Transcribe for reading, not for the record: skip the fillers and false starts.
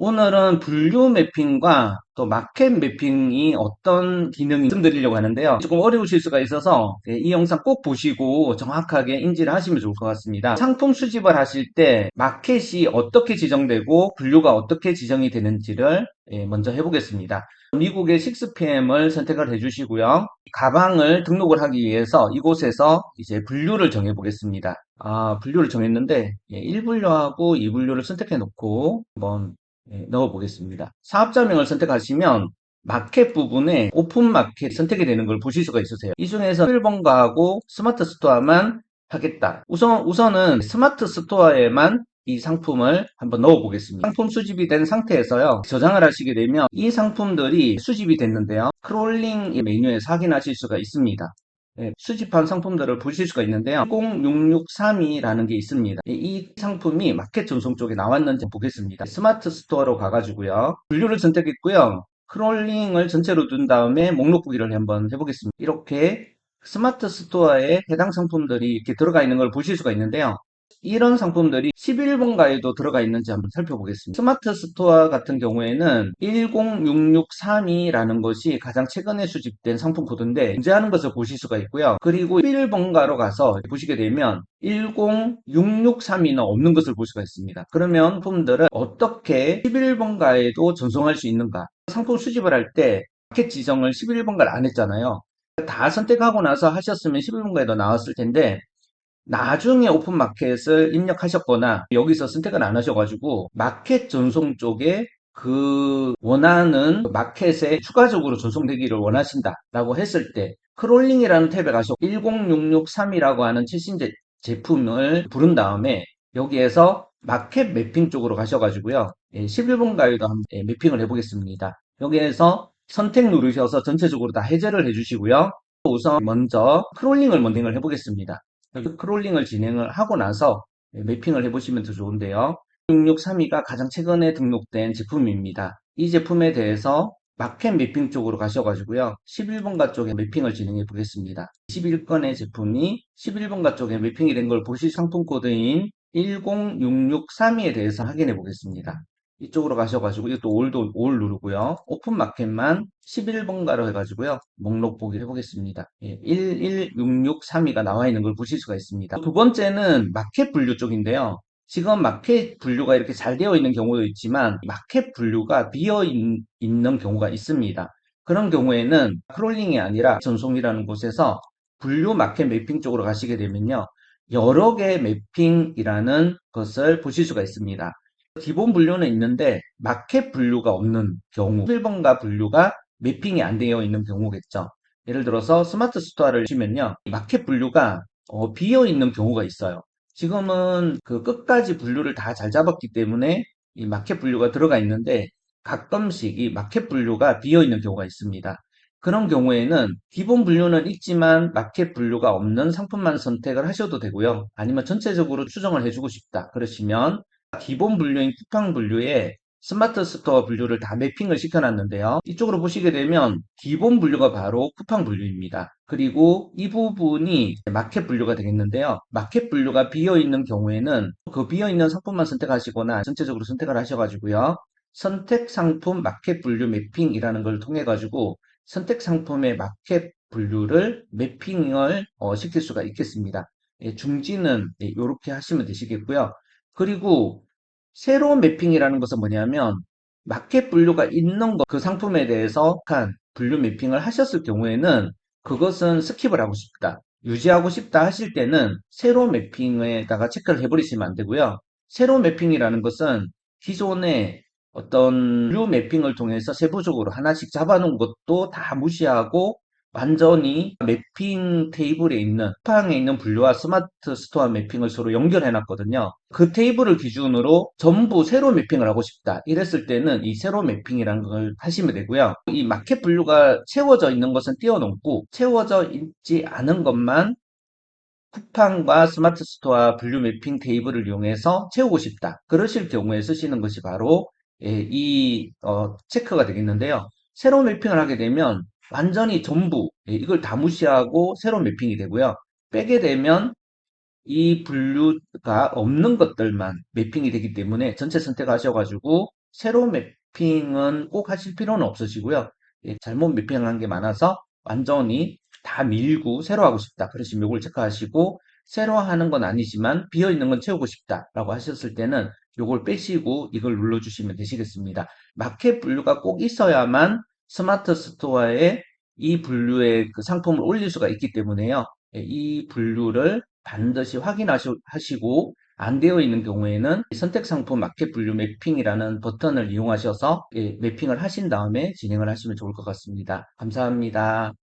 오늘은 분류 매핑과 또 마켓 매핑이 어떤 기능인지 말씀드리려고 하는데요. 조금 어려우실 수가 있어서 이 영상 꼭 보시고 정확하게 인지를 하시면 좋을 것 같습니다. 상품 수집을 하실 때 마켓이 어떻게 지정되고 분류가 어떻게 지정이 되는지를 먼저 해보겠습니다. 미국의 6PM을 선택을 해주시고요. 가방을 등록을 하기 위해서 이곳에서 이제 분류를 정해 보겠습니다. 분류를 정했는데 1분류하고 2분류를 선택해 놓고 한번 넣어 보겠습니다. 사업자명을 선택하시면 마켓 부분에 오픈 마켓 선택이 되는 걸 보실 수가 있으세요. 이 중에서 11번가하고 스마트 스토어만 하겠다. 우선은 스마트 스토어에만 이 상품을 한번 넣어 보겠습니다. 상품 수집이 된 상태에서요. 저장을 하시게 되면 이 상품들이 수집이 됐는데요. 크롤링 메뉴에서 확인하실 수가 있습니다. 수집한 상품들을 보실 수가 있는데요. 06632라는 게 있습니다. 이 상품이 마켓 전송 쪽에 나왔는지 보겠습니다. 스마트 스토어로 가가지고요. 분류를 선택했고요. 크롤링을 전체로 둔 다음에 목록 보기를 한번 해보겠습니다. 이렇게 스마트 스토어에 해당 상품들이 이렇게 들어가 있는 걸 보실 수가 있는데요. 이런 상품들이 11번가에도 들어가 있는지 한번 살펴보겠습니다. 스마트 스토어 같은 경우에는 106632라는 것이 가장 최근에 수집된 상품 코드인데 존재하는 것을 보실 수가 있고요. 그리고 11번가로 가서 보시게 되면 106632는 없는 것을 볼 수가 있습니다. 그러면 상품들을 어떻게 11번가에도 전송할 수 있는가? 상품 수집을 할 때 마켓 지정을 11번가를 안 했잖아요. 다 선택하고 나서 하셨으면 11번가에도 나왔을 텐데 나중에 오픈마켓을 입력하셨거나 여기서 선택을 안 하셔가지고 마켓 전송 쪽에 그 원하는 마켓에 추가적으로 전송되기를 원하신다라고 했을 때 크롤링이라는 탭에 가셔 10663이라고 하는 최신 제품을 부른 다음에 여기에서 마켓 매핑 쪽으로 가셔가지고요. 11분 가이드 한번 매핑을 해보겠습니다. 여기에서 선택 누르셔서 전체적으로 다 해제를 해주시고요. 우선 먼저 크롤링을 먼저 해보겠습니다. 크롤링을 진행을 하고 나서 매핑을 해보시면 더 좋은데요. 6632가 가장 최근에 등록된 제품입니다. 이 제품에 대해서 마켓 매핑 쪽으로 가셔가지고요. 11번가 쪽에 매핑을 진행해 보겠습니다. 21건의 제품이 11번가 쪽에 매핑이 된 걸 보실 상품 코드인 106632에 대해서 확인해 보겠습니다. 이쪽으로 가셔가지고 이것도 올 누르고요. 오픈 마켓만 11번가로 해가지고요. 목록 보기 해보겠습니다. 11663이 나와 있는 걸 보실 수가 있습니다. 두 번째는 마켓 분류 쪽인데요. 지금 마켓 분류가 이렇게 잘 되어 있는 경우도 있지만 마켓 분류가 비어 있는 경우가 있습니다. 그런 경우에는 크롤링이 아니라 전송이라는 곳에서 분류 마켓 매핑 쪽으로 가시게 되면요. 여러 개의 매핑이라는 것을 보실 수가 있습니다. 기본 분류는 있는데 마켓 분류가 없는 경우 1번가 분류가 매핑이 안 되어 있는 경우겠죠. 예를 들어서 스마트 스토어를 보시면요. 마켓 분류가 비어 있는 경우가 있어요. 지금은 그 끝까지 분류를 다 잘 잡았기 때문에 이 마켓 분류가 들어가 있는데 가끔씩 이 마켓 분류가 비어 있는 경우가 있습니다. 그런 경우에는 기본 분류는 있지만 마켓 분류가 없는 상품만 선택을 하셔도 되고요. 아니면 전체적으로 추정을 해주고 싶다. 그러시면 기본 분류인 쿠팡 분류에 스마트 스토어 분류를 다 매핑을 시켜놨는데요. 이쪽으로 보시게 되면 기본 분류가 바로 쿠팡 분류입니다. 그리고 이 부분이 마켓 분류가 되겠는데요. 마켓 분류가 비어있는 경우에는 그 비어있는 상품만 선택하시거나 전체적으로 선택을 하셔가지고요. 선택 상품 마켓 분류 매핑이라는 걸 통해 가지고 선택 상품의 마켓 분류를 매핑을 시킬 수가 있겠습니다. 중지는 이렇게 하시면 되시겠고요. 그리고 새로운 매핑이라는 것은 뭐냐면 마켓 분류가 있는 그 상품에 대해서 한 분류 매핑을 하셨을 경우에는 그것은 스킵을 하고 싶다. 유지하고 싶다 하실 때는 새로운 매핑에다가 체크를 해버리시면 안 되고요. 새로운 매핑이라는 것은 기존의 어떤 분류 매핑을 통해서 세부적으로 하나씩 잡아놓은 것도 다 무시하고 완전히 매핑 테이블에 있는 쿠팡에 있는 분류와 스마트 스토어 매핑을 서로 연결해 놨거든요. 그 테이블을 기준으로 전부 새로 매핑을 하고 싶다. 이랬을 때는 이 새로 매핑이라는 걸 하시면 되고요. 이 마켓 분류가 채워져 있는 것은 띄워놓고 채워져 있지 않은 것만 쿠팡과 스마트 스토어 분류 매핑 테이블을 이용해서 채우고 싶다. 그러실 경우에 쓰시는 것이 바로 이 체크가 되겠는데요. 새로 매핑을 하게 되면 완전히 전부 이걸 다 무시하고 새로 매핑이 되고요. 빼게 되면 이 분류가 없는 것들만 매핑이 되기 때문에 전체 선택하셔가지고 세로 매핑은 꼭 하실 필요는 없으시고요. 예, 잘못 매핑한 게 많아서 완전히 다 밀고 새로 하고 싶다. 그러시면 요걸 체크하시고 새로 하는 건 아니지만 비어 있는 건 채우고 싶다라고 하셨을 때는 요걸 빼시고 이걸 눌러주시면 되시겠습니다. 마켓 분류가 꼭 있어야만 스마트 스토어에 이 분류의 그 상품을 올릴 수가 있기 때문에요. 예, 이 분류를 반드시 확인하시고 안 되어 있는 경우에는 선택 상품 마켓 분류 매핑이라는 버튼을 이용하셔서 예, 매핑을 하신 다음에 진행을 하시면 좋을 것 같습니다. 감사합니다.